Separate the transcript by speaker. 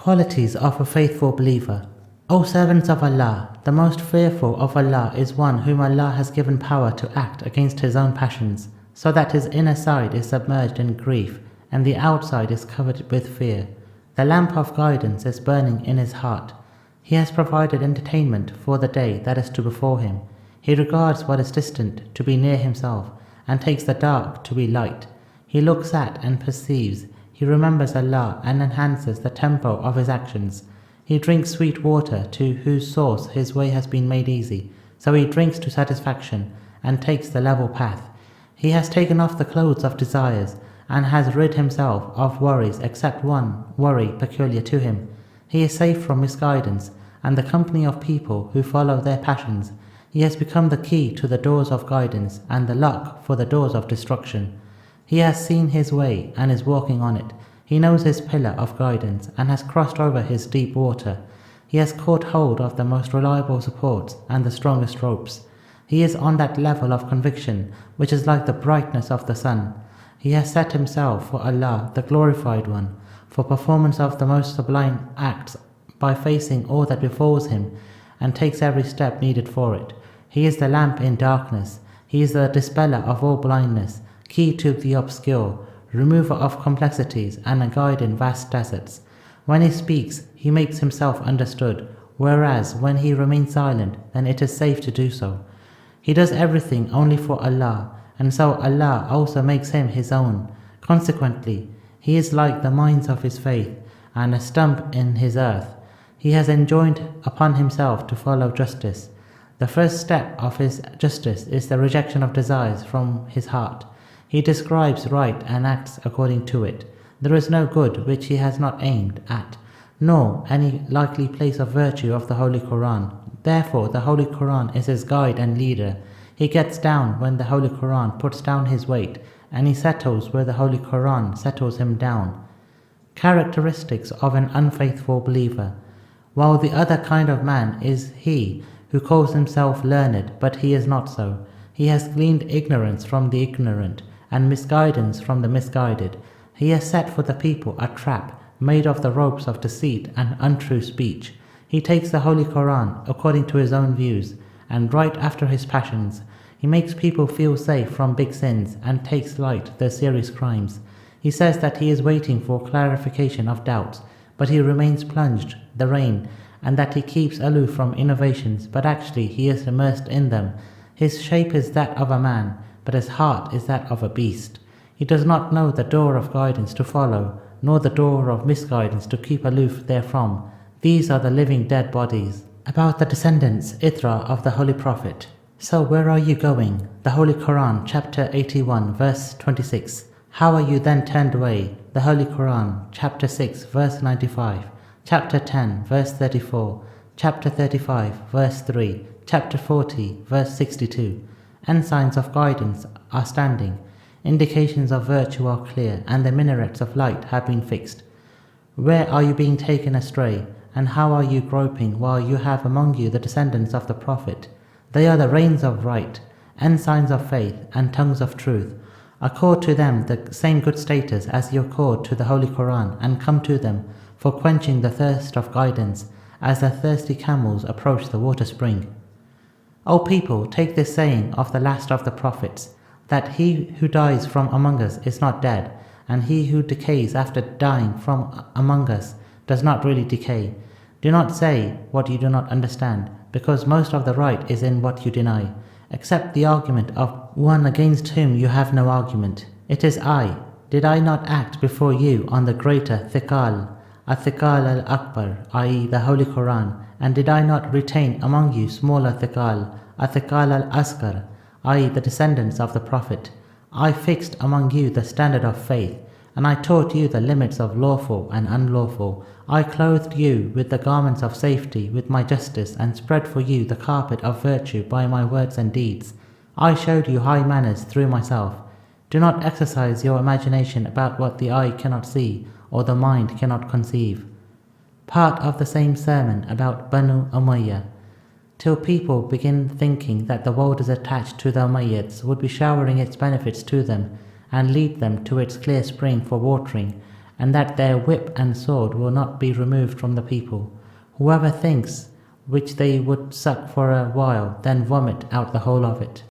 Speaker 1: Qualities of a faithful believer. O servants of Allah, the most fearful of Allah is one whom Allah has given power to act against his own passions, so that his inner side is submerged in grief and the outside is covered with fear. The lamp of guidance is burning in his heart. He has provided entertainment for the day that is to before him. He regards what is distant to be near himself, and takes the dark to be light. He looks at and perceives. He remembers Allah and enhances the tempo of his actions. He drinks sweet water to whose source his way has been made easy. So he drinks to satisfaction and takes the level path. He has taken off the clothes of desires and has rid himself of worries except one worry peculiar to him. He is safe from misguidance and the company of people who follow their passions. He has become the key to the doors of guidance and the lock for the doors of destruction. He has seen his way and is walking on it. He knows his pillar of guidance and has crossed over his deep water. He has caught hold of the most reliable supports and the strongest ropes. He is on that level of conviction which is like the brightness of the sun. He has set himself for Allah, the glorified one, for performance of the most sublime acts by facing all that befalls him and takes every step needed for it. He is the lamp in darkness. He is the dispeller of all blindness, key to the obscure, remover of complexities and a guide in vast deserts. When he speaks, he makes himself understood, whereas when he remains silent, then it is safe to do so. He does everything only for Allah, and so Allah also makes him his own. Consequently, he is like the mines of his faith and a stump in his earth. He has enjoined upon himself to follow justice. The first step of his justice is the rejection of desires from his heart. He describes right and acts according to it. There is no good which he has not aimed at, nor any likely place of virtue of the Holy Quran. Therefore the Holy Quran is his guide and leader. He gets down when the Holy Quran puts down his weight, and he settles where the Holy Quran settles him down. Characteristics of an unfaithful believer. While the other kind of man is he who calls himself learned, but he is not so. He has gleaned ignorance from the ignorant, and misguidance from the misguided. He has set for the people a trap made of the ropes of deceit and untrue speech. He takes the Holy Quran according to his own views, and right after his passions. He makes people feel safe from big sins and takes light their serious crimes. He says that he is waiting for clarification of doubts, but he remains plunged, the rain, and that he keeps aloof from innovations, but actually he is immersed in them. His shape is that of a man, but his heart is that of a beast. He does not know the door of guidance to follow, nor the door of misguidance to keep aloof therefrom. These are the living dead bodies. About the descendants, Ithra, of the Holy Prophet. So where are you going? The Holy Quran, chapter 81, verse 26. How are you then turned away? The Holy Quran, chapter 6, verse 95. Chapter 10, verse 34. Chapter 35, verse 3. Chapter 40, verse 62. Ensigns of guidance are standing. Indications of virtue are clear, and the minarets of light have been fixed. Where are you being taken astray? And how are you groping while you have among you the descendants of the Prophet? They are the reins of right, ensigns of faith, and tongues of truth. Accord to them the same good status as you accord to the Holy Quran, and come to them for quenching the thirst of guidance, as the thirsty camels approach the water spring. O people, take this saying of the last of the prophets, that he who dies from among us is not dead, and he who decays after dying from among us does not really decay. Do not say what you do not understand, because most of the right is in what you deny. Accept the argument of one against whom you have no argument. It is I. Did I not act before you on the greater thiqal, al-thiqal al-akbar, i.e. the Holy Quran, and did I not retain among you smaller thiqal, al-thiqal al-asghar, i.e. the descendants of the Prophet? I fixed among you the standard of faith, and I taught you the limits of lawful and unlawful. I clothed you with the garments of safety with my justice, and spread for you the carpet of virtue by my words and deeds. I showed you high manners through myself. Do not exercise your imagination about what the eye cannot see, or the mind cannot conceive. Part of the same sermon about Banu Umayyah. Till people begin thinking that the world is attached to the Umayyads would be showering its benefits to them, and lead them to its clear spring for watering, and that their whip and sword will not be removed from the people. Whoever thinks which they would suck for a while, then vomit out the whole of it.